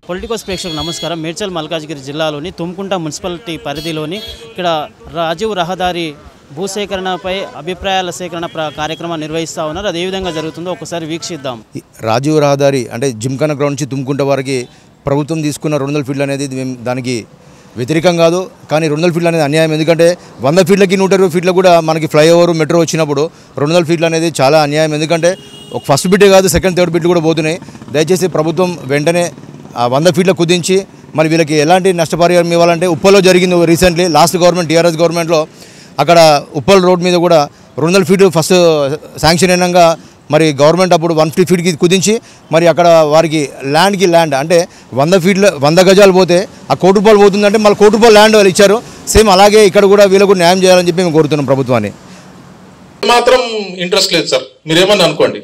Politicos ప్రేక్షకులకు నమస్కారం. మేడ్చల్ మల్కాజ్గిరి జిల్లాలోని తుమ్కుంట మున్సిపాలిటీ పరిధిలోని ఇక్కడ రాజీవ్ రహదారి భూసేకరణపై అభిప్రాయాల సేకరణ కార్యక్రమాన్ని నిర్వహిస్తూ ఉన్నారు. అది ఏ విధంగా జరుగుతుందో ఒకసారి వీక్షిద్దాం. రాజీవ్ రహదారి అంటే జిమ్ఖానా గ్రౌండ్ నుంచి తుమ్కుంట వారికి ప్రభుత్వం తీసుకున్న 200 ఫీట్లు అనేది దానికి వ్యతిరేకం కాదు. కానీ 200 ఫీట్లు అనేది అన్యాయం. ఎందుకంటే 100 ఫీట్లకి 120 ఫీట్లకు కూడా మనకి ఫ్లైఓవర్ మెట్రో వచ్చినప్పుడు 200 ఫీట్లు అనేది చాలా అన్యాయం. ఎందుకంటే ఒక ఫస్ట్ బిట్టే కాదు, సెకండ్ థర్డ్ బిట్లు కూడా పోతున్నాయి. దయచేసి ప్రభుత్వం వెంటనే 100 ఫీట్లకు కుదించి మరి వీళ్ళకి ఎలాంటి నష్టపరిహారం ఇవ్వాలంటే ఉప్పల్లో జరిగింది రీసెంట్లీ లాస్ట్ గవర్నమెంట్ టీఆర్ఎస్ గవర్నమెంట్లో అక్కడ ఉప్పల్ రోడ్ మీద కూడా 200 ఫీట్లు ఫస్ట్ శాంక్షన్ అయినాక మరి గవర్నమెంట్ అప్పుడు 150 ఫీట్కి కుదించి మరి అక్కడ వారికి ల్యాండ్కి ల్యాండ్ అంటే 100 గజాలు పోతే ఆ ₹1 కోటి పోతుందంటే మళ్ళీ ₹1 కోటి ల్యాండ్ వాళ్ళు ఇచ్చారు. సేమ్ అలాగే ఇక్కడ కూడా వీళ్ళకు న్యాయం చేయాలని చెప్పి మేము కోరుతున్నాం ప్రభుత్వాన్ని. మాత్రం ఇంట్రెస్ట్ లేదు సార్, మీరేమన్నా అనుకోండి.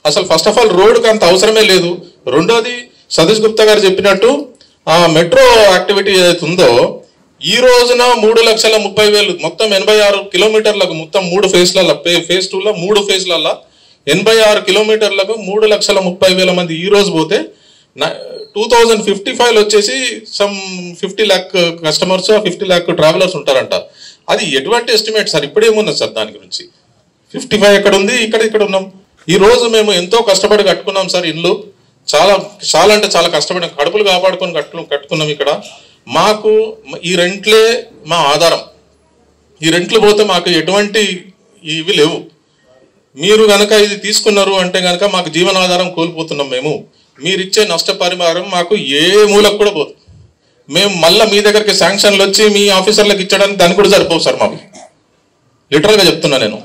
అసలు ఫస్ట్ ఆఫ్ ఆల్ రోడ్డుకి అంత అవసరమే లేదు. రెండోది సతీష్ గుప్తా గారు చెప్పినట్టు ఆ మెట్రో యాక్టివిటీ ఏదైతే ఉందో ఈ రోజున 3,30,000 మొత్తం 86 కిలోమీటర్లకు మొత్తం 3 ఫేజ్లలో ఫేజ్ 2లో 3 ఫేజ్లలో 86 కిలోమీటర్లకు 3,30,000 మంది ఈ రోజు పోతే 2055 వచ్చేసి some 50 lakh customers 50 lakh travellers ఉంటారంట. అది ఎటువంటి ఎస్టిమేట్ సార్? ఇప్పుడేమున్నది సార్ దాని గురించి? 55 ఎక్కడ ఉంది, ఇక్కడ ఉన్నాం. ఈ రోజు మేము ఎంతో కష్టపడి కట్టుకున్నాం సార్ ఇల్లు. చాలా అంటే చాలా కష్టపడి కడుపులు కాపాడుకొని కట్టుకున్నాం. ఇక్కడ మాకు ఈ రెంట్లే మా ఆధారం. ఈ రెంట్లు పోతే మాకు ఎటువంటి ఇవి లేవు. మీరు కనుక ఇది తీసుకున్నారు అంటే కనుక మాకు జీవనాధారం కోల్పోతున్నాం. మీరు ఇచ్చే నష్టపరిహారం మాకు ఏ మూలకు కూడా పోదు. మేము మళ్ళీ మీ దగ్గరికి శాంక్షన్లు వచ్చి మీ ఆఫీసర్లకు ఇచ్చడానికి దానికి కూడా సరిపోవు సార్. మాకు లిటరల్గా చెప్తున్నా నేను,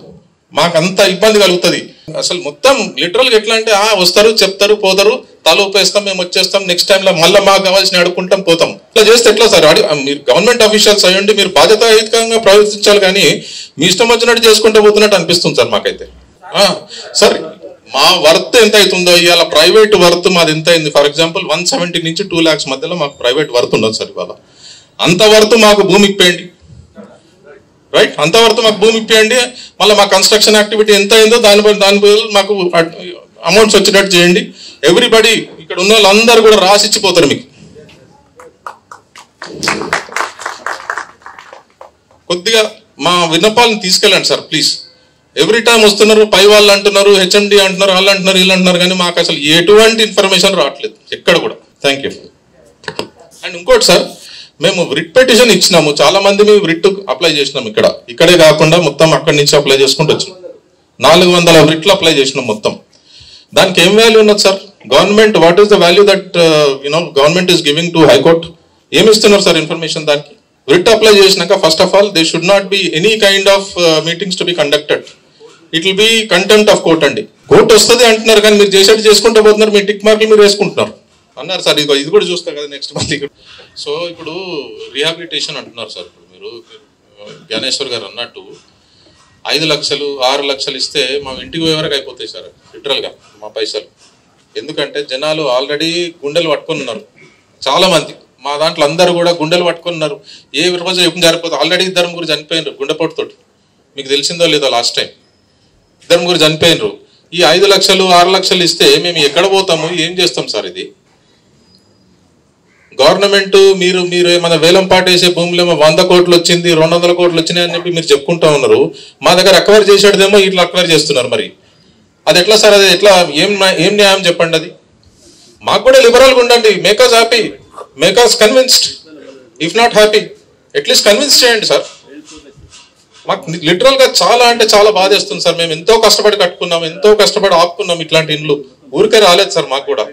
మాకు అంత ఇబ్బంది కలుగుతుంది. అసలు మొత్తం లిటరల్గా ఎట్లా అంటే వస్తారు చెప్తారు పోతారు, తల ఊపేస్తాం, మేము వచ్చేస్తాం, నెక్స్ట్ టైంలో మళ్ళీ మాకు కావాల్సిన అడుక్కుంటాం పోతాం. ఇట్లా చేస్తే ఎట్లా సార్? మీరు గవర్నమెంట్ అఫీషియల్స్ అయ్యండి, మీరు బాధ్యతాయుతంగా ప్రవర్తించాలి. కానీ మీ ఇష్టం వచ్చినట్టు చేసుకుంటూ పోతున్నట్టు అనిపిస్తుంది సార్ మాకైతే. సార్ మా వర్త్ ఎంత అవుతుందో ఇవాళ ప్రైవేట్ వర్త్ మాది ఎంత అయింది? ఫర్ ఎగ్జాంపుల్ 170 నుంచి 2 lakhs మధ్యలో మాకు ప్రైవేట్ వర్త్ ఉండదు సార్. ఇవాళ అంత వర్త్ మాకు భూమి ఇప్పేయండి, రైట్? అంతవరకు మాకు భూమి ఇప్పియండి. మళ్ళీ మా కన్స్ట్రక్షన్ యాక్టివిటీ ఎంత అయిందో దాని బదులు మాకు అమౌంట్స్ వచ్చేటట్టు చేయండి. ఎవ్రీబడి ఇక్కడ ఉన్న వాళ్ళందరూ కూడా రాసిచ్చిపోతారు మీకు. కొద్దిగా మా విన్నపాలను తీసుకెళ్ళండి సార్ ప్లీజ్. ఎవ్రీ టైం వస్తున్నారు, పై వాళ్ళు అంటున్నారు, హెచ్ఎండి అంటున్నారు, వాళ్ళు అంటున్నారు, వీళ్ళు అంటున్నారు, కానీ మాకు అసలు ఎటువంటి ఇన్ఫర్మేషన్ రావట్లేదు ఎక్కడ కూడా. Thank you. అండ్ ఇంకోటి సార్, మేము రిట్ పిటిషన్ ఇచ్చినాము. చాలా మంది మేము రిట్ అప్లై చేసినాం. ఇక్కడే కాకుండా మొత్తం అక్కడి నుంచి అప్లై చేసుకుంటూ వచ్చినాం. 400 రిట్లు అప్లై చేసినాం మొత్తం. దానికి ఏం వాల్యూ ఉన్నది sir? Government what is the value that government is giving to high court? ఏమి ఇస్తున్నారు సార్ ఇన్ఫర్మేషన్ దానికి? రిట్ అప్లై చేసినాక first of all they should not be any kind of meetings to be conducted. It will be contempt of court అండి. Court వస్తుంది అంటున్నారు కానీ మీరు చేసేట్టు చేసుకుంటూ పోతున్నారు, మీ టిక్ మార్కులు మీరు వేసుకుంటున్నారు అన్నారు సార్. ఇది కూడా చూస్తాం కదా నెక్స్ట్ మంత్. సో ఇప్పుడు రీహాబిలిటేషన్ అంటున్నారు సార్. ఇప్పుడు మీరు జ్ఞానేశ్వర్ గారు అన్నట్టు 5 లక్షలు 6 లక్షలు ఇస్తే మా ఇంటికి పోయే వరకు అయిపోతాయి సార్ లిటరల్గా మా పైసలు. ఎందుకంటే జనాలు ఆల్రెడీ గుండెలు పట్టుకొని ఉన్నారు చాలా మంది. మా దాంట్లో అందరూ కూడా గుండెలు పట్టుకొని ఉన్నారు. ఏ రోజు ఎప్పుడు జరిగిపోతుంది. ఆల్రెడీ 2 ముగ్గురు చనిపోయినారు గుండెపోటుతోటి. మీకు తెలిసిందో లేదో లాస్ట్ టైం 2 ముగ్గురు చనిపోయినారు. ఈ 5 లక్షలు 6 లక్షలు ఇస్తే మేము ఎక్కడ పోతాము, ఏం చేస్తాం సార్? ఇది గవర్నమెంట్ మీరు ఏమైనా వేలం పాటేసే భూములు ఏమో 100 కోట్లు వచ్చింది, 200 కోట్లు వచ్చినాయి అని చెప్పి మీరు చెప్పుకుంటా ఉన్నారు. మా దగ్గర అక్వైర్ చేసేదేమో ఇట్లా అక్వైర్ చేస్తున్నారు. మరి అది ఎట్లా సార్? అది ఎట్లా? ఏం న్యాయం చెప్పండి? అది మాకు కూడా లిబరల్గా ఉండండి. Makers happy, makers convinced. If not happy at least convince చేయండి సార్. మాకు లిటరల్గా చాలా అంటే చాలా బాధేస్తుంది సార్. మేము ఎంతో కష్టపడి కట్టుకున్నాం, ఎంతో కష్టపడి ఆపుకున్నాం. ఇట్లాంటి ఇండ్లు ఊరికే రాలేదు సార్. మాకు కూడా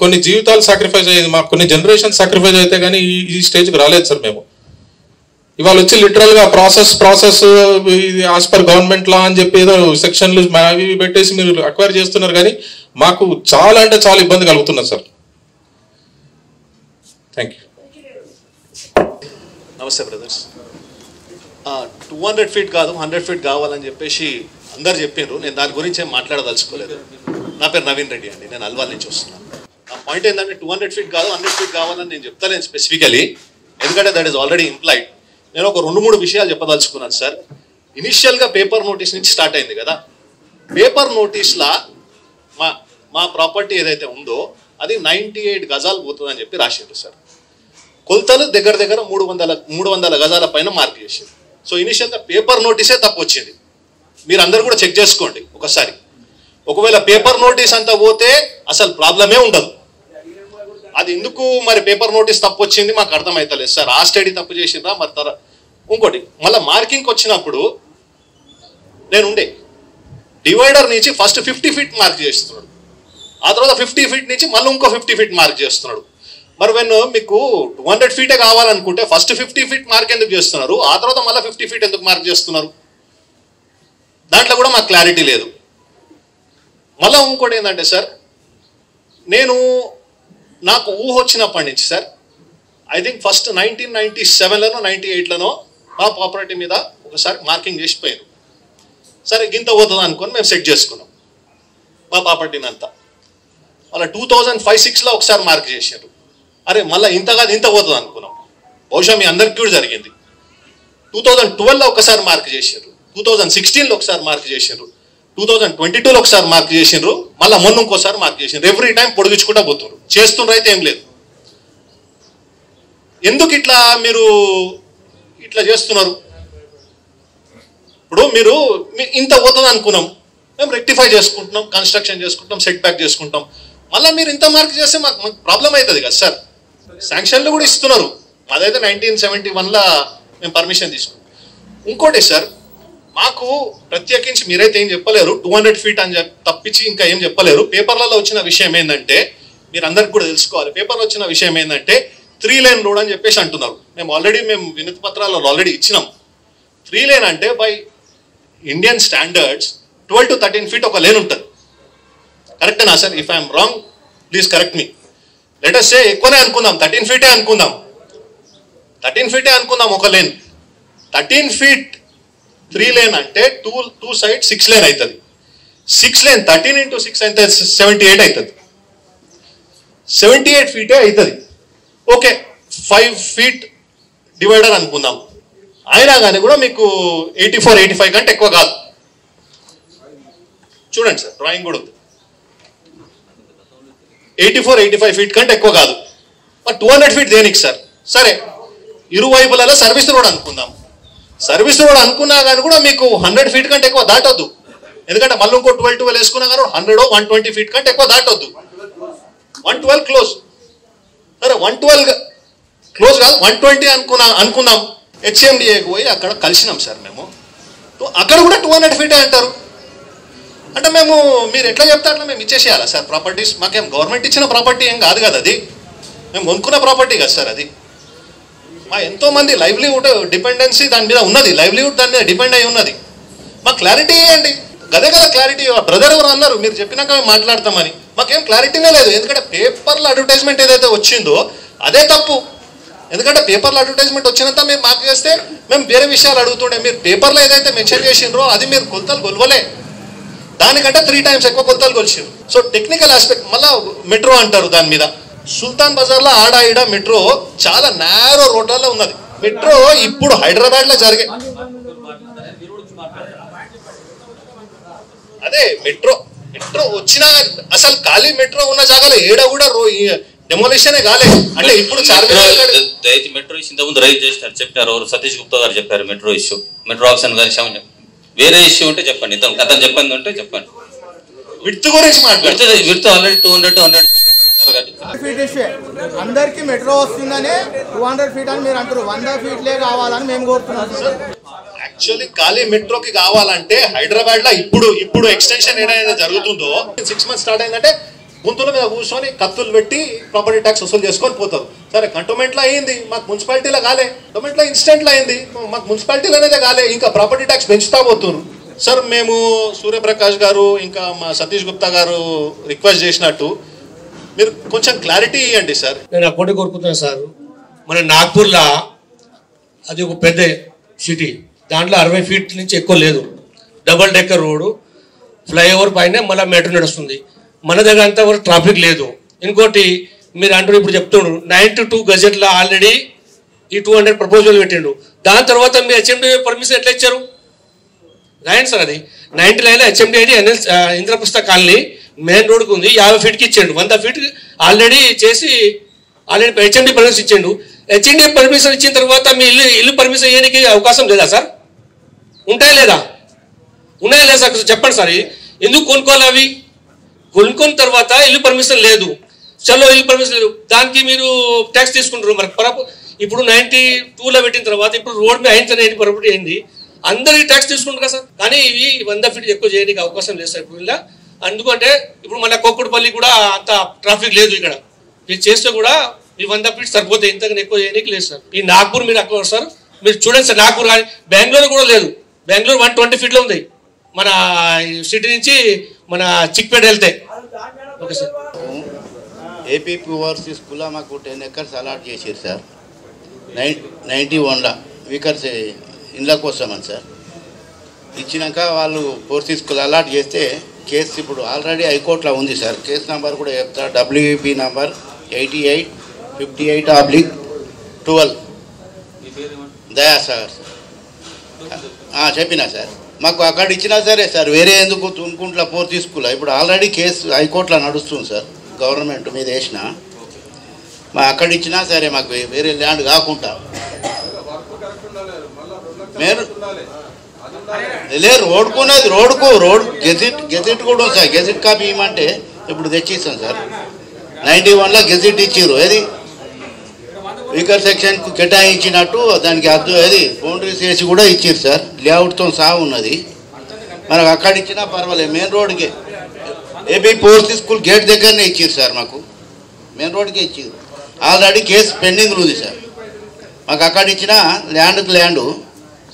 కొన్ని జీవితాలు సాక్రిఫైస్ అయ్యేది, మాకు కొన్ని జనరేషన్ సాక్రిఫైస్ అయితే కానీ ఈ స్టేజ్కి రాలేదు సార్. మేము ఇవాళ వచ్చి లిటరల్గా ప్రాసెస్ ఇది యాజ్ పర్ గవర్నమెంట్ లా అని చెప్పి ఏదో సెక్షన్లు అవి పెట్టేసి మీరు అక్వైర్ చేస్తున్నారు. కానీ మాకు చాలా అంటే చాలా ఇబ్బంది కలుగుతున్నది సార్. Thank you. నమస్తే బ్రదర్స్. 200 feet కాదు 100 feet కావాలని చెప్పేసి అందరు చెప్పారు. నేను దాని గురించి ఏం మాట్లాడదలుచుకోలేదు. నా పేరు నవీన్ రెడ్డి అండి, నేను అల్వాల్ నుంచి వస్తున్నాను. నా పాయింట్ ఏంటంటే 200 feet కాదు 100 feet కావాలని నేను చెప్తాను స్పెసిఫికలీ, ఎందుకంటే దట్ ఈస్ ఆల్రెడీ ఇంప్లైడ్. నేను ఒక 2-3 విషయాలు చెప్పదలుచుకున్నాను సార్. ఇనిషియల్గా పేపర్ నోటీస్ నుంచి స్టార్ట్ అయింది కదా. పేపర్ నోటీస్లా మా ప్రాపర్టీ ఏదైతే ఉందో అది 98 గజాలు పోతుంది అని చెప్పి రాసిండ్రు సార్. కొలతలు దగ్గర దగ్గర 300 గజాల పైన మార్క్ చేసింది. సో ఇనిషియల్గా పేపర్ నోటీసే తప్పు వచ్చింది. మీరు అందరు కూడా చెక్ చేసుకోండి ఒకసారి. ఒకవేళ పేపర్ నోటీస్ అంతా పోతే అసలు ప్రాబ్లమే ఉండదు. అది ఎందుకు మరి పేపర్ నోటీస్ తప్పు వచ్చింది మాకు అర్థమవుతలేదు సార్. ఆ స్టడీ తప్పు చేసిందా మరి ఇంకోటి మళ్ళీ మార్కింగ్కి వచ్చినప్పుడు నేను ఉండే డివైడర్ నుంచి ఫస్ట్ 50 ఫీట్ మార్క్ చేస్తున్నాడు, ఆ తర్వాత 50 ఫీట్ నుంచి మళ్ళీ ఇంకో 50 ఫీట్ మార్క్ చేస్తున్నాడు. మరి మీకు 200 ఫీటే కావాలనుకుంటే ఫస్ట్ 50 ఫీట్ మార్క్ ఎందుకు చేస్తున్నారు, ఆ తర్వాత మళ్ళీ 50 ఫీట్ ఎందుకు మార్క్ చేస్తున్నారు? దాంట్లో కూడా మాకు క్లారిటీ లేదు. మళ్ళీ ఇంకోటి ఏంటంటే సార్, నాకు ఊహ వచ్చినప్పటి నుంచి సార్, ఐ థింక్ ఫస్ట్ 1997లోనో 98లోనో మా ప్రాపర్టీ మీద ఒకసారి మార్కింగ్ చేసిపోయారు. సరే గింత పోతుంది అనుకొని మేము సెట్ చేసుకున్నాం మా ప్రాపర్టీని అంతా. మళ్ళీ 2005-06లో ఒకసారి మార్క్ చేశారు. అరే మళ్ళీ ఇంత కాదు ఇంత పోతుంది అనుకున్నాం. బహుశా మీ అందరికీ కూడా జరిగింది. 2012లో ఒకసారి మార్క్ చేశారు, 2016లో ఒకసారి మార్క్ చేశారు, 2022లో ఒకసారి మార్క్ చేసిండ్రు, మళ్ళీ మొన్న ఇంకోసారి మార్క్ చేసిండ్రు. ఎవ్రీ టైం పొడిగించుకుంటా పోతున్నారు. చేస్తుండ్రు అయితే ఏం లేదు. ఎందుకు మీరు ఇట్లా చేస్తున్నారు? ఇప్పుడు మీరు ఇంత పోతుంది అనుకున్నాం, మేము రెక్టిఫై చేసుకుంటున్నాం, కన్స్ట్రక్షన్ చేసుకుంటాం, సెట్ బ్యాక్ చేసుకుంటాం. మళ్ళీ మీరు ఇంత మార్క్ చేస్తే మాకు ప్రాబ్లం అవుతుంది కదా సార్. శాంక్షన్లు కూడా ఇస్తున్నారు. అదైతే 1971లో మేము పర్మిషన్ తీసుకున్నాం. ఇంకోటి సార్, మాకు ప్రత్యేకించి మీరైతే ఏం చెప్పలేరు, 200 ఫీట్ అని తప్పించి ఇంకా ఏం చెప్పలేరు. పేపర్లలో వచ్చిన విషయం ఏంటంటే, మీరు అందరికి కూడా తెలుసుకోవాలి, పేపర్లో వచ్చిన విషయం ఏంటంటే 3 లేన్ రోడ్ అని చెప్పేసి అంటున్నారు. మేము వినతి పత్రాలలో ఆల్రెడీ ఇచ్చినాం. 3 లేన్ అంటే by Indian standards 12 to 13 feet ఒక లేన్ ఉంటుంది. కరెక్టేనా sir? If I'm wrong please correct me. Let us say ఎక్కువనే అనుకుందాం, 13 ఫీటే అనుకుందాం, 13 ఫీటే అనుకుందాం ఒక లేన్. 13 ఫీట్ 3 లేన్ అంటే టూ సైడ్ 6 లేన్ అవుతుంది. 6 లేన్ 13 into 6 అయితే 78 అవుతుంది. 78 ఫీటే అవుతుంది. ఓకే 5 ఫీట్ డివైడర్ అనుకుందాం, అయినా కానీ కూడా మీకు 84-85 కంటే ఎక్కువ కాదు. చూడండి సార్, డ్రాయింగ్ కూడా ఉంది. 84-85 ఫీట్ కంటే ఎక్కువ కాదు. మరి 200 ఫీట్ దేనికి సార్? సరే ఇరువైపులలో సర్వీస్ రోడ్ అనుకుందాం. సర్వీస్ రోడ్ అనుకున్నా కానీ కూడా మీకు 100 ఫీట్ కంటే ఎక్కువ దాటొద్దు. ఎందుకంటే మళ్ళీ ఇంకో 12 వేసుకున్నా కానీ 100-120 ఫీట్ కంటే ఎక్కువ దాటొద్దు. 112 క్లోజ్. సరే 112 క్లోజ్ కాదు, 120 అనుకుందాం. హెచ్ఎండిఏకి పోయి అక్కడ కలిసినాం సార్ మేము. అక్కడ కూడా 200 ఫీటే అంటారు. అంటే మీరు ఎట్లా చెప్తే అట్లా మేము ఇచ్చేసేయాలా సార్ ప్రాపర్టీస్? మాకేం గవర్నమెంట్ ఇచ్చిన ప్రాపర్టీ ఏం కాదు కదా, అది మేము కొనుక్కున్న ప్రాపర్టీ కదా సార్. అది మా ఎంతోమంది లైవ్లీవుడ్ డిపెండెన్సీ దాని మీద ఉన్నది, లైవ్లీవుడ్ దాని మీద డిపెండ్ అయి ఉన్నది. మాకు క్లారిటీ ఇవ్వండి. గదే కదా క్లారిటీ. బ్రదర్ ఎవరు అన్నారు, మీరు చెప్పినాక మేము మాట్లాడతామని. మాకేం క్లారిటీనే లేదు. ఎందుకంటే పేపర్లో అడ్వర్టైజ్మెంట్ ఏదైతే వచ్చిందో అదే తప్పు. ఎందుకంటే పేపర్లో అడ్వర్టైజ్మెంట్ వచ్చినంత మేము మార్క్ చేస్తే మేము వేరే విషయాలు అడుగుతుండే. మీరు పేపర్లో ఏదైతే మెన్షన్ చేసిండ్రో అది మీరు కొలతలు కొలవలే, దానికంటే 3 times ఎక్కువ కొలతలు కొలిచారు. So technical aspect. మళ్ళీ మెట్రో అంటారు దాని మీద. సుల్తాన్ బజార్లో ఆడ ఈడ మెట్రో చాలా నేరో రోడ్లలో ఉన్నది. మెట్రో ఇప్పుడు హైదరాబాద్లో జరిగే అదే మెట్రో వచ్చినా అసలు ఖాళీ మెట్రో ఉన్న జాగాలో ఏడ కూడా డెమోలిషనే కాలేదు. అంటే ఇప్పుడు మెట్రో ఇష్యూ ఇంతకుముందు రైజ్ చేసినారు, చెప్పారు సతీష్ గుప్తా గారు చెప్పారు. మెట్రో ఇష్యూ, మెట్రో ఆప్షన్ గారి వేరే ఇష్యూ ఉంటే చెప్పండి. అతను చెప్పండి అంటే చెప్పండి. విడ్త్ గురించి మాట్లాడుతుంది. Width already 200 feet issue. అందరికి మెట్రో వస్తుందని 200 ఫీట్ అని మీరు అంటారు. 100 ఫీట్లే కావాలని మేము కోరుతున్నాం. యాక్చువల్లీ ఖాళీ మెట్రోకి కావాలంటే హైదరాబాద్ లో ఇప్పుడు ఎక్స్టెన్షన్ ఏదైనా జరుగుతుందో 6 months స్టార్ట్ అయిందంటే గుంతుల మీద కూర్చొని కత్తులు పెట్టి ప్రాపర్టీ ట్యాక్స్ వసూలు చేసుకొని పోతారు. సరే కంటోన్మెంట్లో అయ్యింది, మాకు మున్సిపాలిటీలో కాలే. కంటోన్మెంట్లో ఇన్స్టెంట్లో అయింది, మాకు మున్సిపాలిటీలో అనేది కాలే. ఇంకా ప్రాపర్టీ ట్యాక్స్ పెంచుతా పోతున్నారు. సార్ మేము సూర్యప్రకాష్ గారు ఇంకా మా సతీష్ గుప్తా గారు రిక్వెస్ట్ చేసినట్టు మీరు కొంచెం క్లారిటీ ఇవ్వండి సార్. నేను అప్పటి కోరుకుంటున్నాను సార్. మన నాగ్పూర్లో అది ఒక పెద్ద సిటీ, దాంట్లో 60 ఫీట్ నుంచి ఎక్కువ లేదు. డబల్ డెక్కర్ రోడ్డు, ఫ్లైఓవర్ పైన మళ్ళీ మెట్రో నడుస్తుంది. మన దగ్గర అంతవరకు ట్రాఫిక్ లేదు. ఇంకోటి మీరు అంటారు, ఇప్పుడు చెప్తుండ్రు 92 గజెట్లో ఆల్రెడీ ఈ 200 ప్రపోజల్ పెట్టిండు. దాని తర్వాత మీరు హెచ్ఎండి పర్మిషన్ ఎట్లా ఇచ్చారు? రాయండి సార్. అది 99లో హెచ్ఎండి ఇంద్రప్రస్థ కాలనీ మెయిన్ రోడ్కి ఉంది 50 ఫీట్కి ఇచ్చాడు. 100 ఫీట్ ఆల్రెడీ చేసి ఆల్రెడీ హెచ్ఎండి పర్మిషన్ ఇచ్చాడు. హెచ్ఎండి పర్మిషన్ ఇచ్చిన తర్వాత మీ ఇల్లు పర్మిషన్ ఇవ్వడానికి అవకాశం లేదా సార్? ఉంటాయా లేదా? ఉన్నాయా లేదా సార్? చెప్పండి సార్. ఎందుకు కొనుక్కోవాలి? అవి కొనుక్కున్న తర్వాత ఇల్లు పర్మిషన్ లేదు, చలో ఇల్లు పర్మిషన్ లేదు, దానికి మీరు ట్యాక్స్ తీసుకుంటారు. మరి ఇప్పుడు 92లో పెట్టిన తర్వాత ఇప్పుడు రోడ్ మీద 90 ప్రాపర్టీ అయింది, అందరికి ట్యాక్స్ తీసుకుంటారు కదా సార్. కానీ ఇవి 100 ఫీట్ ఎక్కువ చేయడానికి అవకాశం లేదు సార్ ఇప్పుడు. ఎందుకంటే ఇప్పుడు మన కోక్కుడుపల్లి కూడా అంత ట్రాఫిక్ లేదు, ఇక్కడ మీరు చేస్తే కూడా ఈ 100 ఫీట్ సరిపోతాయి, ఇంతకన్నా ఎక్కువ చేయడానికి లేదు సార్. ఈ నాగ్పూర్ మీరు అక్కడ సార్ మీరు చూడండి సార్, నాగ్పూర్ కానీ బెంగళూరు కూడా లేదు. బెంగళూరు 120 ఫీట్లో ఉంది మన సిటీ నుంచి మన చిక్పేట వెళ్తే. Okay sir. ఏపీ ఓవర్సీస్ స్కూల్లో మాకు 10 acres అలాట్ చేశారు సార్ 91లో వీకర్స్ ఇండ్ల కోసం అని సార్. ఇచ్చినాక వాళ్ళు ఓవర్సీస్ స్కూల్ అలాట్ చేస్తే కేసు ఇప్పుడు ఆల్రెడీ హైకోర్టులో ఉంది సార్. కేసు నెంబర్ కూడా చెప్తా, WP నెంబర్ 8858/12 దయాసాగర్ సార్. చెప్పినా సార్, మాకు అక్కడ ఇచ్చినా సరే సార్, వేరే ఎందుకు తుమ్కుంట్ల పోర్ తీసుకులా. ఇప్పుడు ఆల్రెడీ కేసు హైకోర్టులో నడుస్తుంది సార్, గవర్నమెంట్ మీద వేసిన. మా అక్కడ ఇచ్చినా సరే మాకు వేరే ల్యాండ్ కాకుండా మీరు లేదు రోడ్కున్నది రోడ్ గెజిట్ కూడా ఉంది సార్. గెజిట్ కాపీ ఇవ్వమంటే ఇప్పుడు తెచ్చిస్తాం సార్. 91లో గెజిట్ ఇచ్చిర్రు, ఏది వీకర్ సెక్షన్కు కేటాయించినట్టు దానికి ఏది బౌండరీస్ వేసి కూడా ఇచ్చిర్రు సార్. లేఅవుట్తో సహా ఉన్నది. మనకు అక్కడ ఇచ్చినా పర్వాలేదు, మెయిన్ రోడ్కి ఏపీ ఓవర్సీస్ స్కూల్ గేట్ దగ్గరనే ఇచ్చిర్రు సార్. మాకు మెయిన్ రోడ్కే ఇచ్చిర్రు. ఆల్రెడీ కేసు పెండింగ్లు ఉంది సార్. మాకు అక్కడ ఇచ్చిన ల్యాండ్కి ల్యాండ్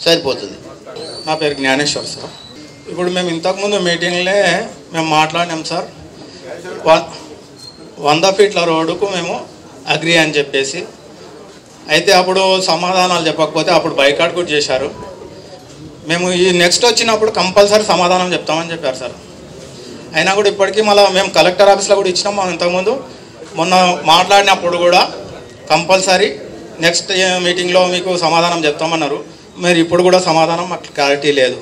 సరిపోతుంది. నా పేరు జ్ఞానేశ్వర్ సార్. ఇప్పుడు మేము ఇంతకుముందు మీటింగ్లే మేము మాట్లాడినాం సార్. 100 ఫీట్ల రోడ్డుకు మేము అగ్రి అని చెప్పేసి, అయితే అప్పుడు సమాధానాలు చెప్పకపోతే అప్పుడు బైకాట్ కూడా చేశారు. మేము ఈ నెక్స్ట్ వచ్చినప్పుడు కంపల్సరీ సమాధానం చెప్తామని చెప్పారు సార్. అయినా కూడా ఇప్పటికీ మళ్ళీ మేము కలెక్టర్ ఆఫీస్లో కూడా ఇచ్చినాం. ఇంతకుముందు మొన్న మాట్లాడినప్పుడు కూడా కంపల్సరీ నెక్స్ట్ మీటింగ్లో మీకు సమాధానం చెప్తామన్నారు. మీరు ఇప్పుడు కూడా సమాధానం మాకు క్లారిటీ లేదు.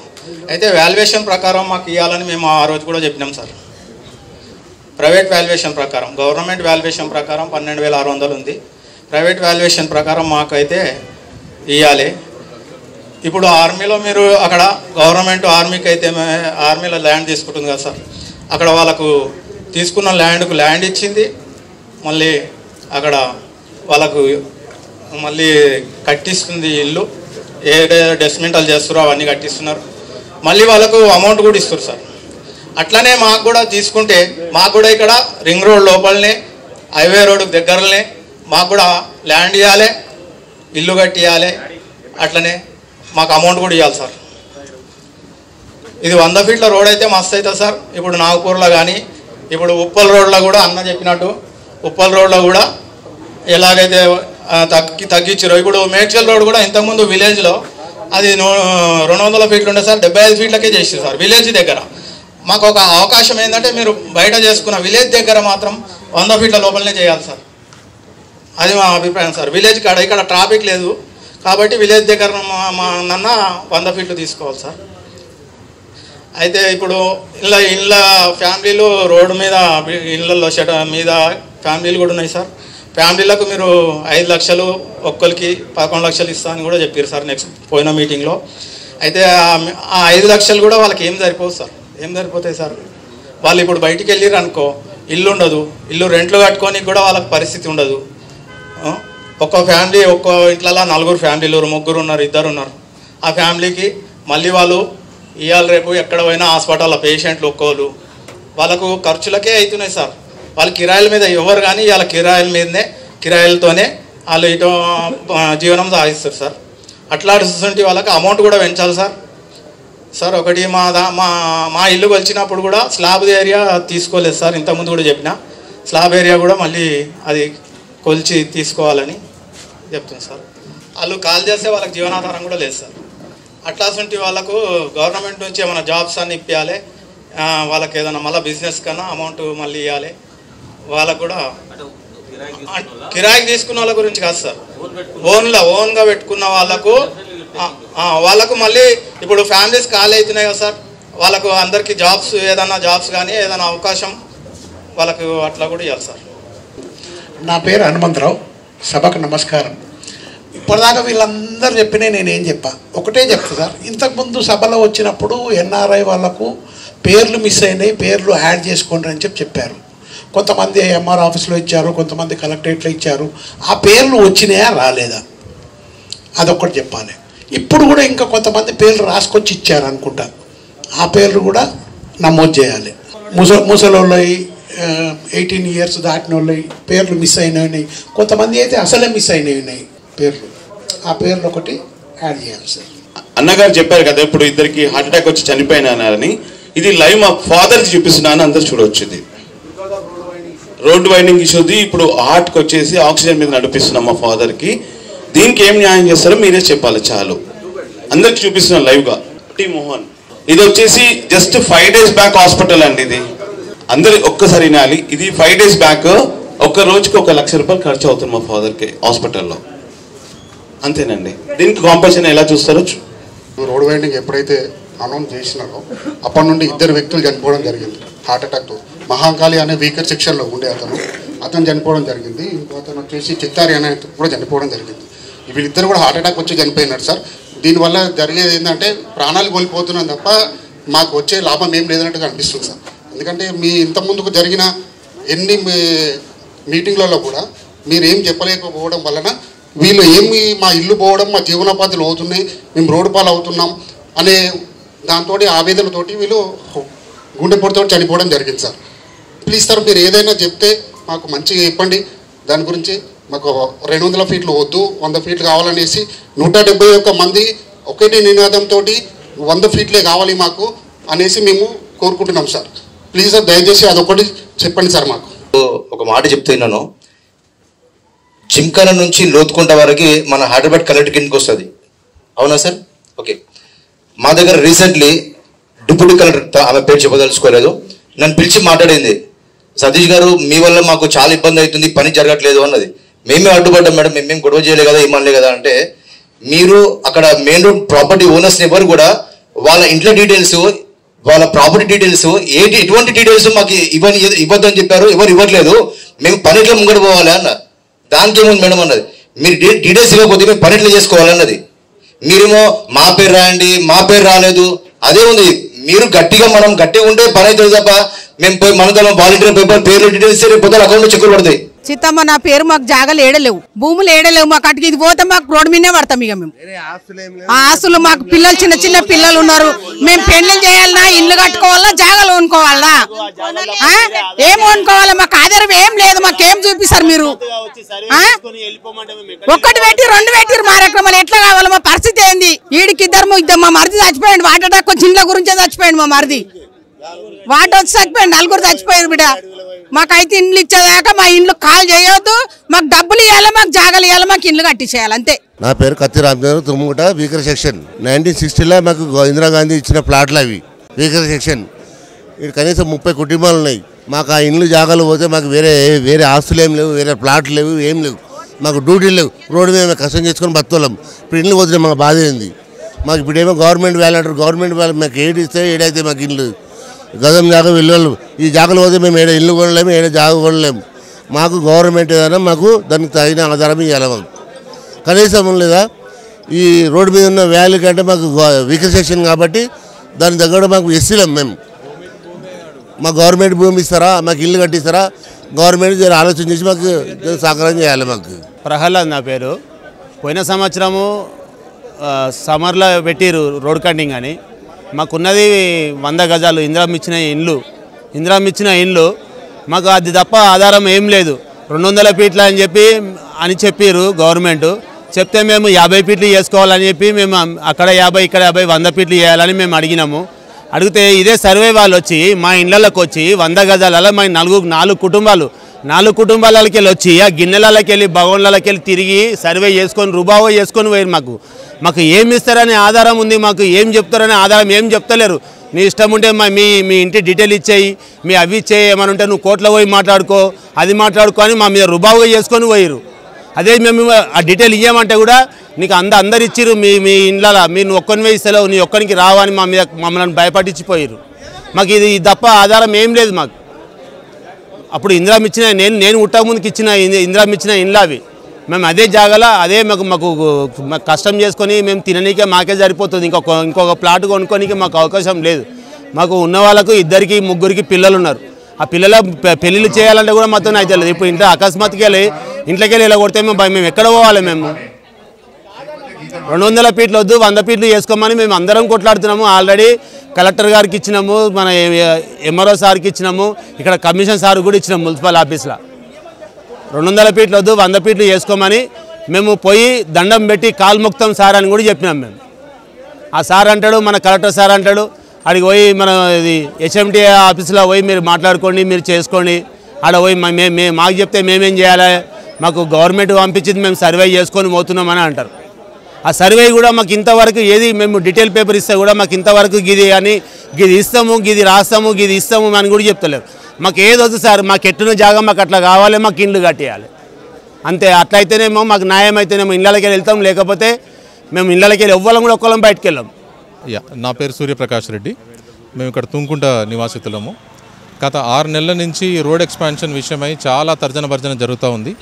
అయితే వాల్యుయేషన్ ప్రకారం మాకు ఇవ్వాలని మేము ఆ రోజు కూడా చెప్పినాం సార్. ప్రైవేట్ వాల్యుయేషన్ ప్రకారం, గవర్నమెంట్ వాల్యుయేషన్ ప్రకారం 12,600 ఉంది. ప్రైవేట్ వాల్యుయేషన్ ప్రకారం మాకైతే ఇవ్వాలి. ఇప్పుడు ఆర్మీలో మీరు అక్కడ గవర్నమెంట్ ఆర్మీకి అయితే ఆర్మీలో ల్యాండ్ తీసుకుంటుంది కదా సార్, అక్కడ వాళ్ళకు తీసుకున్న ల్యాండ్కు ల్యాండ్ ఇచ్చింది, మళ్ళీ అక్కడ వాళ్ళకు మళ్ళీ కట్టిస్తుంది ఇల్లు, ఏ డెస్మెంటల్ చేస్తారో అవన్నీ కట్టిస్తున్నారు, మళ్ళీ వాళ్ళకు అమౌంట్ కూడా ఇస్తారు సార్. అట్లనే మాకు కూడా తీసుకుంటే మాకు కూడా ఇక్కడ రింగ్ రోడ్ లోపలనే హైవే రోడ్డుకు దగ్గరనే మాకు కూడా ల్యాండ్ ఇవ్వాలి, ఇల్లు కట్టియాలి, అట్లనే మాకు అమౌంట్ కూడా ఇవ్వాలి సార్. ఇది 100 ఫీట్ల రోడ్ అయితే మస్తు అవుతుంది సార్. ఇప్పుడు నాగపూర్లో కానీ ఇప్పుడు ఉప్పల్ రోడ్లో కూడా అన్న చెప్పినట్టు ఉప్పల్ రోడ్లో కూడా ఎలాగైతే తగ్గించారో, ఇప్పుడు మేడ్చల్ రోడ్ కూడా ఇంతకుముందు విలేజ్లో అది 200 ఫీట్లు ఉండే సార్, 75 ఫీట్లకే చేసారు సార్ విలేజ్ దగ్గర. మాకు ఒక అవకాశం ఏంటంటే మీరు బయట చేసుకున్న విలేజ్ దగ్గర మాత్రం 100 ఫీట్ల లోపలనే చేయాలి సార్. అది మా అభిప్రాయం సార్. విలేజ్ కాడ ఇక్కడ ట్రాఫిక్ లేదు కాబట్టి విలేజ్ దగ్గర నన్న 100 ఫీట్లు తీసుకోవాలి సార్. అయితే ఇప్పుడు ఇళ్ళ ఫ్యామిలీలు రోడ్డు మీద ఇళ్ళల్లో మీద ఫ్యామిలీలు కూడా ఉన్నాయి సార్. ఫ్యామిలీలకు మీరు 5 లక్షలు ఒక్కరికి 11 లక్షలు ఇస్తా అని కూడా చెప్పారు సార్ నెక్స్ట్ పోయిన మీటింగ్లో. అయితే ఆ 5 లక్షలు కూడా వాళ్ళకి ఏం సరిపోదు సార్, ఏం సరిపోతాయి సార్. వాళ్ళు ఇప్పుడు బయటికి వెళ్ళిరు అనుకో, ఇల్లు ఉండదు, ఇల్లు రెంట్లు కట్టుకోనికి కూడా వాళ్ళకి పరిస్థితి ఉండదు. ఒక్క ఫ్యామిలీ ఒక్క ఇంట్లో 4 ఫ్యామిలీలు 3 ఉన్నారు, 2 ఉన్నారు. ఆ ఫ్యామిలీకి మళ్ళీ వాళ్ళు ఇవాళ రేపు ఎక్కడ పోయినా హాస్పిటల్లో పేషెంట్లు ఒక్కోళ్ళు వాళ్ళకు ఖర్చులకే అవుతున్నాయి సార్. వాళ్ళు కిరాయిల మీద ఎవరు కానీ వాళ్ళ కిరాయిల మీదనే కిరాయిలతోనే వాళ్ళు ఇటు జీవనం సాగిస్తారు సార్. అట్లాంటి వాళ్ళకి అమౌంట్ కూడా పెంచాలి సార్. సార్ ఒకటి మా ఇల్లు కొలిచినప్పుడు కూడా స్లాబ్ ఏరియా తీసుకోలేదు సార్. ఇంతకుముందు కూడా చెప్పిన స్లాబ్ ఏరియా కూడా మళ్ళీ అది కొలిచి తీసుకోవాలని చెప్తుంది సార్. వాళ్ళు కాల్ చేస్తే వాళ్ళకి జీవనాధారం కూడా లేదు సార్. అట్లాంటి వాళ్ళకు గవర్నమెంట్ నుంచి ఏమైనా జాబ్స్ అన్ని ఇప్పించాలి, వాళ్ళకి ఏదైనా మళ్ళీ బిజినెస్ కన్నా అమౌంట్ మళ్ళీ ఇవ్వాలి. వాళ్ళకు కూడా కిరాయికి తీసుకున్న వాళ్ళ గురించి కాదు సార్, ఓన్గా పెట్టుకున్న వాళ్ళకు మళ్ళీ ఇప్పుడు ఫ్యామిలీస్ ఖాళీ అవుతున్నాయి కదా సార్. వాళ్ళకు అందరికీ జాబ్స్ ఏదైనా జాబ్స్ కానీ ఏదైనా అవకాశం వాళ్ళకు అట్లా కూడా ఇవ్వాలి సార్. నా పేరు హనుమంతరావు. సభకు నమస్కారం. ఇప్పటిదాకా వీళ్ళందరూ చెప్పినా నేనేం చెప్పా, ఒకటే చెప్తా సార్. ఇంతకుముందు సభలో వచ్చినప్పుడు ఎన్ఆర్ఐ వాళ్ళకు పేర్లు మిస్ అయినాయి, పేర్లు యాడ్ చేసుకోండి అని చెప్పారు. కొంతమంది ఎంఆర్ ఆఫీస్లో ఇచ్చారు, కొంతమంది కలెక్టరేట్లో ఇచ్చారు. ఆ పేర్లు వచ్చినాయా రాలేదా అదొక్కటి చెప్పాలి. ఇప్పుడు కూడా ఇంకా కొంతమంది పేర్లు రాసుకొచ్చి ఇచ్చారు అనుకుంటా, ఆ పేర్లు కూడా నమోదు చేయాలి. ముసలోళ్ళవి 18 years దాటిన వాళ్ళవి పేర్లు మిస్ అయినవి, కొంతమంది అయితే అసలే మిస్ అయినవి ఉన్నాయి పేర్లు. ఆ పేర్లు ఒకటి యాడ్ చేయాలి సార్. అన్నగారు చెప్పారు కదా ఇప్పుడు ఇద్దరికి హార్ట్ అటాక్ వచ్చి చనిపోయినారని. ఇది లైవ్ మా ఫాదర్కి చూపిస్తున్నాను, అందరు చూడవచ్చు. ఇది రోడ్ వైండింగ్ ఇష్యూది. ఇప్పుడు హార్ట్కి వచ్చేసి ఆక్సిజన్ మీద నడిపిస్తున్నాం మా ఫాదర్కి. దీనికి ఏం న్యాయం చేస్తారో మీరే చెప్పాలి. చాలు అందరికి చూపిస్తున్నాం లైవ్గా. టి మోహన్, ఇది వచ్చేసి జస్ట్ 5 days బ్యాక్ హాస్పిటల్ అండి. ఇది అందరు ఒక్కసారి వినాలి. ఇది 5 days బ్యాక్ ఒక్క రోజుకి 1 లక్ష రూపాయలు ఖర్చు అవుతుంది మా ఫాదర్కి హాస్పిటల్లో. అంతేనండి. దీనికి కాంపెన్సేషన్ ఎలా చూస్తారో. రోడ్ వైండింగ్ ఎప్పుడైతే అనౌన్స్ చేసినారో అప్పటి నుండి 2 వ్యక్తులు చనిపోవడం జరిగింది హార్ట్ అటాక్తో. మహాంకాళి అనే వీకర్ సెక్షన్లో ఉండే అతను చనిపోవడం జరిగింది. ఇంకో అతను వచ్చేసి చిత్తారి అనే కూడా చనిపోవడం జరిగింది. వీళ్ళిద్దరు కూడా హార్ట్ అటాక్ వచ్చి చనిపోయినారు సార్. దీనివల్ల జరిగేది ఏంటంటే ప్రాణాలు కోల్పోతున్నాం తప్ప మాకు వచ్చే లాభం ఏం లేదన్నట్టుగా అనిపిస్తుంది సార్. ఎందుకంటే మీ ఇంత ముందుకు జరిగిన ఎన్ని మీటింగ్లలో కూడా మీరు ఏం చెప్పలేకపోవడం వలన వీళ్ళు ఏమి మా ఇల్లు పోవడం, మా జీవనోపాధులు అవుతున్నాయి, మేము రోడ్డు పాలు అవుతున్నాం అనే దాంతో ఆవేదనతోటి వీళ్ళు గుండెపోటుతో చనిపోవడం జరిగింది సార్. ప్లీజ్ సార్ మీరు ఏదైనా చెప్తే మాకు మంచిగా చెప్పండి. దాని గురించి మాకు 200 feet వద్దు, 100 feet కావాలనేసి 171 మంది ఒకటి నినాదంతో 100 feet కావాలి మాకు అనేసి మేము కోరుకుంటున్నాం సార్. ప్లీజ్ సార్ దయచేసి అదొకటి చెప్పండి సార్ మాకు. ఒక మాట చెప్తున్నాను, జిమ్ఖానా నుంచి లోతుకుంట వరకు మన హైదరాబాద్ కలెక్టర్ కిందకి వస్తుంది. అవునా సార్? ఓకే. మా దగ్గర రీసెంట్లీ డిప్యూటీ కలెక్టర్, ఆమె పేరు చెప్పదలుచుకోలేదు, నన్ను పిలిచి మాట్లాడింది. సతీష్ గారు మీ వల్ల మాకు చాలా ఇబ్బంది అవుతుంది, పని జరగట్లేదు అన్నది. మేమే అడ్డుపడ్డాం మేడం, మేమేం గొడవ చేయలే కదా, ఏమనలే కదా అంటే, మీరు అక్కడ మెయిన్ రోడ్ ప్రాపర్టీ ఓనర్స్ని ఎవరు కూడా వాళ్ళ ఇంట్లో డీటెయిల్స్, వాళ్ళ ప్రాపర్టీ డీటెయిల్స్ ఎటువంటి డీటెయిల్స్ మాకు ఇవ్వద్దని చెప్పారు. ఎవరు ఇవ్వట్లేదు, మేము పనిట్లో ముంగడి పోవాలి అన్నారు. దానికి ఏముంది మేడం అన్నది. మీరు డీటెయిల్స్ ఇవ్వకపోతే మేము పనిట్లో చేసుకోవాలన్నది. మీరేమో మా పేరు రాయండి, మా పేరు రాలేదు, అదే ఉంది. మీరు మనం గట్టిగా ఉంటే పని అవుతుంది తప్ప మేము పోయి మన వాలంటీర్ పేపర్ పేర్లు డీటెయిల్స్ పొద్దున అకౌంట్లో చెక్కులు పడతాయి. చిత్తమ్మ నా పేరు, మాకు జాగాలు ఏడలేవు, భూములు ఏడలేవు, మాకు అటుకి ఇది పోతే మాకు రోడ్డు మీదే పడతాం. ఇక మేము ఆ ఆస్తులు, మాకు పిల్లలు చిన్న పిల్లలు ఉన్నారు, మేము పెళ్లి చేయాలన్నా, ఇల్లు కట్టుకోవాలా, జాగాలు కొనుక్కోవాలా, ఏం కొనుక్కోవాలా, మాకు ఆధారం ఏం లేదు, మాకేం చూపిస్తారు మీరు? ఒక్కటి పెట్టి 2 పెట్టిరు మా రకమాలు ఎట్లా కావాలి? మా పరిస్థితి ఏంది? ఈడికి ఇద్దరు మా మరిది చచ్చిపోయాడు, హార్ట్ అటాక్ వచ్చి ఇంట్లో గురించే చచ్చిపోయాడు మా మరిది. వాటి వచ్చి చచ్చిపోయాడు, 4 చచ్చిపోయారు బిడ్డ. మాకైతే ఇండ్లు ఇచ్చేదాకా మా ఇండ్లు కాల్ చేయొద్దు, మాకు డబ్బులు ఇవ్వాలి, మాకు జాగాలు ఇవ్వాలి, మాకు ఇండ్లు కట్టించేయాలి అంతే. నా పేరు కత్తి రామచంద్ర, తుమ్ముగుట వీకర్ సెక్షన్. 1960లో మాకు ఇందిరాగాంధీ ఇచ్చిన ప్లాట్లు అవి వీకర్ సెక్షన్. ఇక్కడ కనీసం 30 కుటుంబాలు ఉన్నాయి. మాకు ఆ ఇండ్లు జాగాలు పోతే మాకు వేరే ఆస్తులు ఏం లేవు, వేరే ప్లాట్లు లేవు, ఏం లేవు, మాకు డ్యూటీలు లేవు. రోడ్డు మీద మేము కష్టం చేసుకొని బతుకోలేం. ఇప్పుడు ఇండ్లు పోతే మాకు బాధ ఏంది? మాకు ఇప్పుడేమో గవర్నమెంట్ వ్యాలీ అంటారు, గవర్నమెంట్ వ్యాలీ మాకు ఏడిస్తే ఏడైతే మాకు ఇండ్లు గదం జాగా వెళ్ళాలి. ఈ జాగాలు పోతే మేము ఏడ ఇల్లు కొనలేము, ఏడ జాగా కొనలేము. మాకు గవర్నమెంట్ ఏదైనా మాకు దానికి తగిన ఆధారం ఇవ్వాలి. మాకు కనీసం లేదా ఈ రోడ్డు మీద ఉన్న వ్యాలీ కంటే మాకు వీకర్ సెక్షన్ కాబట్టి దాని దగ్గర మాకు ఎస్సీలం మేము. మాకు గవర్నమెంట్ భూమి ఇస్తారా, మాకు ఇల్లు కట్టిస్తారా? గవర్నమెంట్ ఆలోచన చేసి మాకు సహకారం చేయాలి. మాకు ప్రహ్లాద్ నా పేరు. పోయిన సంవత్సరము సమ్మర్లో పెట్టిరు రోడ్ కటింగ్ అని. మాకున్నది 100 గజాలు ఇందిరమ్మ ఇచ్చిన ఇండ్లు. మాకు అది తప్ప ఆధారం ఏం లేదు. 200 ఫీట్ల అని చెప్పారు గవర్నమెంట్. చెప్తే మేము 50 ఫీట్లు చేసుకోవాలని చెప్పి మేము అక్కడ 50 ఇక్కడ 50 100 ఫీట్లు చేయాలని మేము అడిగినాము. అడిగితే ఇదే సర్వే వాళ్ళు వచ్చి మా ఇండ్లకి వచ్చి 100 గజాలలో మా 4 కుటుంబాలకి వచ్చి ఆ గిన్నెలకి వెళ్ళి భగవన్లకి వెళ్ళి తిరిగి సర్వే చేసుకొని రుబావో చేసుకొని పోయారు. మాకు ఏమి ఇస్తారనే ఆధారం ఉంది, మాకు ఏం చెప్తారనే ఆధారం ఏం చెప్తలేరు. నీ ఇష్టం ఉంటే మీ ఇంటి డీటెయిల్ ఇచ్చేయి, మీ అవి ఇచ్చేయి, ఏమని ఉంటే నువ్వు కోర్టులో పోయి మాట్లాడుకో, అది మాట్లాడుకో అని మా మీద రుబావుగా చేసుకొని పోయారు. అదే మేము ఆ డీటెయిల్ ఇవ్వమంటే కూడా నీకు అందరు ఇచ్చిరు, మీ ఇండ్లలో మీరు ఒక్కరివే ఇస్తలేవు, నీ ఒక్కరికి రావని మమ్మల్ని భయపట్టించిపోయారు. మాకు ఇది తప్ప ఆధారం ఏం లేదు. మాకు అప్పుడు ఇందిరామ్ ఇచ్చిన నేను ఉట్టక ముందుకు ఇచ్చిన ఇందిరామ్ ఇచ్చిన ఇండ్లు అవి. మేము అదే జాగాలో అదే మాకు కష్టం చేసుకొని మేము తిననీకే మాకే సరిపోతుంది. ఇంకొక ప్లాట్ కొనుక్కోనికి మాకు అవకాశం లేదు. మాకు ఉన్న వాళ్ళకు 2 3 పిల్లలు ఉన్నారు. ఆ పిల్లల పెళ్ళిళ్ళు చేయాలంటే కూడా మాతో అయితే లేదు. ఇప్పుడు ఇంట్లో అకస్మాత్తుగా ఇంట్లోకి వెళ్ళి ఇలా కొడితే మేము ఎక్కడ పోవాలి? మేము 200 ఫీట్లు వద్దు 100 ఫీట్లు చేసుకోమని మేము అందరం కొట్లాడుతున్నాము. ఆల్రెడీ కలెక్టర్ గారికి ఇచ్చినాము, మన ఎంఆర్ఓ సార్కి ఇచ్చినాము, ఇక్కడ కమిషన్ సార్ కూడా ఇచ్చినాము మున్సిపల్ ఆఫీస్లో. 200 ఫీట్లు వద్దు 100 ఫీట్లు చేసుకోమని మేము పోయి దండం పెట్టి కాలు మొక్తాం సార్ అని కూడా చెప్పినాం మేము. ఆ సార్ అంటాడు, మన కలెక్టర్ సార్ అంటాడు, అడిగి పోయి మన ఇది హెచ్ఎంటీ ఆఫీస్లో పోయి మీరు మాట్లాడుకోండి, మీరు చేసుకోండి. ఆడ పోయి మాకు చెప్తే మేమేం చేయాలి? మాకు గవర్నమెంట్ పంపించింది, మేము సర్వే చేసుకొని పోతున్నామని అంటారు. ఆ సర్వే కూడా మాకు ఇంతవరకు ఏది మేము డీటెయిల్ పేపర్ ఇస్తే కూడా మాకు ఇంతవరకు గిది అని గిది ఇస్తాము, గిది రాస్తాము, గిది ఇస్తాము అని కూడా చెప్తలేరు. మాకు ఏది వద్దు సార్, మాకు ఎట్టున జాగా మాకు అట్లా కావాలి, మాకు ఇండ్లు కట్టేయాలి అంతే. అట్లయితేనేమో మాకు న్యాయం అయితేనేమో ఇళ్ళకి వెళ్తాం, లేకపోతే మేము ఇళ్ళకి వెళ్ళి ఎవ్వరం కూడా ఒక్కళ్ళం బయటకు వెళ్ళాం. నా పేరు సూర్యప్రకాష్ రెడ్డి. మేము ఇక్కడ తుంకుంట నివాసితులము. గత 6 నెలల నుంచి రోడ్ ఎక్స్పాన్షన్ విషయమై చాలా తర్జన భర్జన జరుగుతూ ఉంది.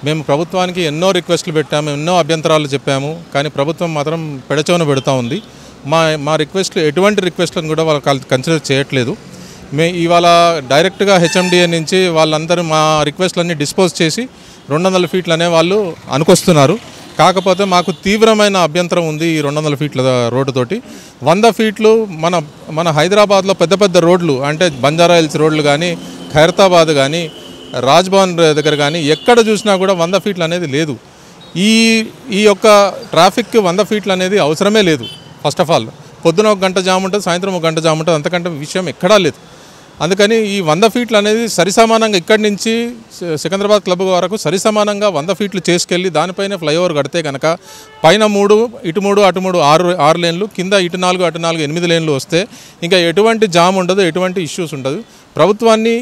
మేము ప్రభుత్వానికి ఎన్నో రిక్వెస్ట్లు పెట్టాము, ఎన్నో అభ్యంతరాలు చెప్పాము, కానీ ప్రభుత్వం మాత్రం పెడచోన పెడుతూ ఉంది. మా రిక్వెస్ట్లు ఎటువంటి రిక్వెస్ట్లను కూడా వాళ్ళు కన్సిడర్ చేయట్లేదు. ఇవాళ డైరెక్ట్గా హెచ్ఎండిఏ నుంచి వాళ్ళందరూ మా రిక్వెస్ట్లన్నీ డిస్పోజ్ చేసి 200 ఫీట్లు అనే వాళ్ళు అనుకొస్తున్నారు. కాకపోతే మాకు తీవ్రమైన అభ్యంతరం ఉంది ఈ 200 ఫీట్ల రోడ్డుతోటి. 100 ఫీట్లు మన హైదరాబాద్లో పెద్ద రోడ్లు అంటే బంజారా హిల్స్ రోడ్లు కానీ, ఖైరతాబాద్ కానీ, రాజ్భవన్ దగ్గర కానీ ఎక్కడ చూసినా కూడా 100 ఫీట్లు అనేది లేదు. ఈ యొక్క ట్రాఫిక్కి 100 ఫీట్లు అనేది అవసరమే లేదు. ఫస్ట్ ఆఫ్ ఆల్ పొద్దున 1 గంట జామ్ ఉంటుంది, సాయంత్రం 1 గంట జామ్ ఉంటుంది, అంతకంటే విషయం ఎక్కడా లేదు. అందుకని ఈ 100 ఫీట్లు అనేది సరిసమానంగా ఇక్కడి నుంచి సికింద్రాబాద్ క్లబ్ వరకు సరిసమానంగా 100 ఫీట్లు చేసుకెళ్ళి దానిపైన ఫ్లైఓవర్ కడితే కనుక పైన 3 ఇటు 3 అటు 3 6 లేన్లు, కింద ఇటు 4 అటు 4 8 లేన్లు వస్తే ఇంకా ఎటువంటి జామ్ ఉండదు, ఎటువంటి ఇష్యూస్ ఉండదు. ప్రభుత్వాన్ని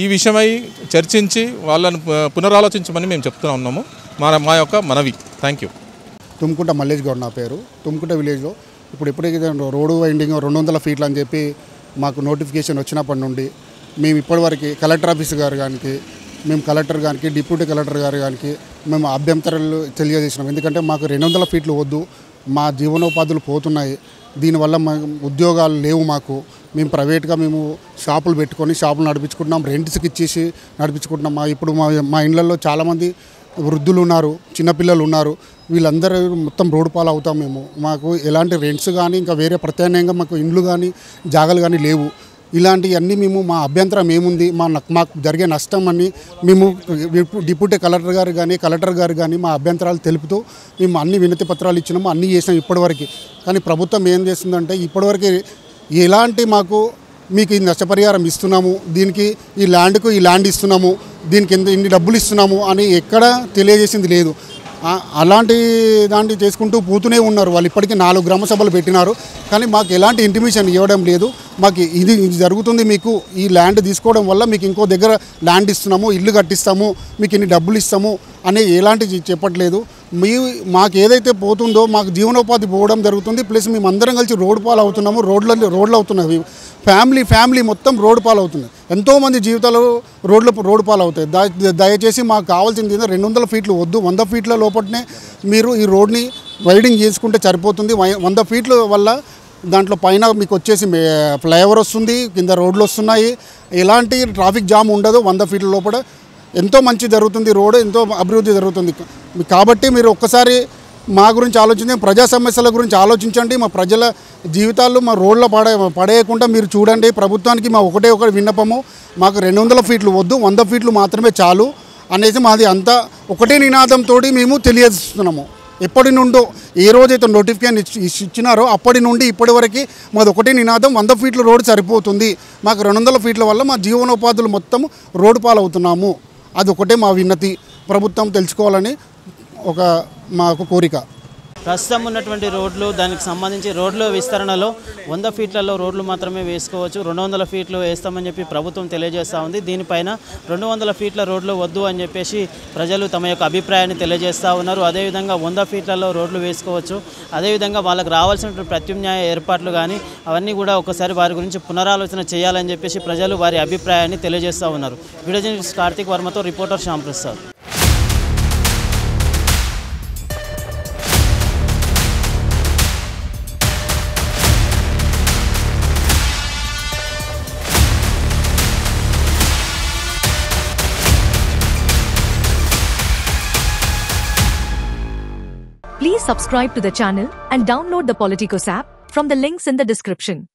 ఈ విషయమై చర్చించి వాళ్ళను పునరాలోచించమని మేము చెప్తూ ఉన్నాము. మా యొక్క మనవి. Thank you. తుమ్కుంట మల్లేష్ గౌడ్ నా పేరు. తుమ్కుంట విలేజ్లో ఎప్పుడైతే రోడ్డు వైండింగ్ 200 ఫీట్లు అని చెప్పి మాకు నోటిఫికేషన్ వచ్చినప్పటి నుండి మేము ఇప్పటివరకు కలెక్టర్ ఆఫీస్ గారు కానీ, మేము కలెక్టర్ గారికి, డిప్యూటీ కలెక్టర్ గారు కానీ మేము అభ్యంతరాలు తెలియజేసినాం. ఎందుకంటే మాకు 200 ఫీట్లు వద్దు, మా జీవనోపాధులు పోతున్నాయి, దీనివల్ల మా ఉద్యోగాలు లేవు, మేము ప్రైవేట్గా షాపులు పెట్టుకొని షాపులు నడిపించుకుంటున్నాం, రెంట్స్కి ఇచ్చేసి నడిపించుకుంటున్నాం. ఇప్పుడు మా ఇళ్ళల్లో చాలామంది వృద్ధులు ఉన్నారు, చిన్నపిల్లలు ఉన్నారు, వీళ్ళందరూ మొత్తం రోడ్డు పాలు అవుతాం. మాకు ఎలాంటి రెంట్స్ కానీ ఇంకా వేరే ప్రత్యామ్నాయంగా మాకు ఇండ్లు కానీ జాగాలు కానీ లేవు. ఇలాంటివన్నీ మా అభ్యంతరం ఏముంది, మాకు జరిగే నష్టం అని మేము డిప్యూటీ కలెక్టర్ గారు కానీ మా అభ్యంతరాలు తెలుపుతూ మేము అన్ని వినతి పత్రాలు ఇచ్చినాము, అన్నీ చేసినాం ఇప్పటివరకు. కానీ ప్రభుత్వం ఏం చేస్తుందంటే ఇప్పటివరకు ఎలాంటి మీకు ఈ నష్టపరిహారం ఇస్తున్నాము, దీనికి ఈ ల్యాండ్ ఇస్తున్నాము, దీనికి ఇన్ని డబ్బులు ఇస్తున్నాము అని ఎక్కడ తెలియజేసింది లేదు. అలాంటి దాన్ని చేసుకుంటూ పోతూనే ఉన్నారు. వాళ్ళు ఇప్పటికీ 4 గ్రామ సభలు పెట్టినారు, కానీ మాకు ఎలాంటి ఇంటిమేషన్ ఇవ్వడం లేదు. మాకు ఇది జరుగుతుంది, మీకు ఈ ల్యాండ్ తీసుకోవడం వల్ల మీకు ఇంకో దగ్గర ల్యాండ్ ఇస్తున్నాము, ఇల్లు కట్టిస్తాము, మీకు ఇన్ని డబ్బులు ఇస్తాము అనే ఎలాంటివి చెప్పట్లేదు. మాకు ఏదైతే పోతుందో మాకు జీవనోపాధి పోవడం జరుగుతుంది. ప్లస్ మేమందరం కలిసి రోడ్డు పాలు అవుతున్నాము, రోడ్లు అవుతున్నాయి. ఫ్యామిలీ మొత్తం రోడ్డు పాలు అవుతుంది. ఎంతోమంది జీవితాలు రోడ్డు పాలు అవుతాయి. దయచేసి మాకు కావాల్సింది 200 ఫీట్లు వద్దు, 100 ఫీట్ల లోపలనే మీరు ఈ రోడ్ని వైడింగ్ చేసుకుంటే సరిపోతుంది. 100 ఫీట్ల వల్ల దాంట్లో పైన మీకు వచ్చేసి ఫ్లైఓవర్ వస్తుంది, కింద రోడ్లు వస్తున్నాయి, ఎలాంటి ట్రాఫిక్ జామ్ ఉండదు. 100 ఫీట్ల లోపల ఎంతో మంచి జరుగుతుంది, రోడ్డు ఎంతో అభివృద్ధి జరుగుతుంది. కాబట్టి మీరు ఒక్కసారి మా గురించి ఆలోచించి ప్రజా సమస్యల గురించి ఆలోచించండి. మా ప్రజల జీవితాలు మా రోడ్ల పడేయకుండా మీరు చూడండి. ప్రభుత్వానికి మా ఒకటే విన్నపము, మాకు 200 ఫీట్లు వద్దు, 100 ఫీట్లు మాత్రమే చాలు అనేసి మాది అంతా ఒకటే నినాదంతో మేము తెలియజేస్తున్నాము. ఎప్పటి నుండో ఏ రోజైతే నోటిఫికేషన్ ఇచ్చినారో అప్పటి నుండి ఇప్పటి వరకు మాది ఒకటే నినాదం, 100 ఫీట్ల రోడ్డు సరిపోతుంది, మాకు 200 ఫీట్ల వల్ల మా జీవనోపాధులు మొత్తం రోడ్డు పాలవుతున్నాము. అది ఒకటే మా విన్నతి, ప్రభుత్వం తెలుసుకోవాలని మాకు కోరిక. ప్రస్తుతం ఉన్నటువంటి రోడ్లు దానికి సంబంధించి రోడ్ల విస్తరణలో 100 ఫీట్లలో రోడ్లు మాత్రమే వేసుకోవచ్చు, 200 ఫీట్లు వేస్తామని చెప్పి ప్రభుత్వం తెలియజేస్తూ ఉంది. దీనిపైన 200 ఫీట్ల రోడ్లు వద్దు అని చెప్పేసి ప్రజలు తమ యొక్క అభిప్రాయాన్ని తెలియజేస్తూ ఉన్నారు. అదేవిధంగా 100 ఫీట్లలో రోడ్లు వేసుకోవచ్చు, అదేవిధంగా వాళ్ళకి రావాల్సిన ప్రత్యామ్నాయ ఏర్పాట్లు కానీ అవన్నీ కూడా ఒకసారి వారి గురించి పునరాలోచన చేయాలని చెప్పేసి ప్రజలు వారి అభిప్రాయాన్ని తెలియజేస్తూ ఉన్నారు. వీడియో జర్నలిస్ట్ కార్తిక్ వర్మతో reporter Shyam Prasad. Please subscribe to the channel and download the Politicos app from the links in the description.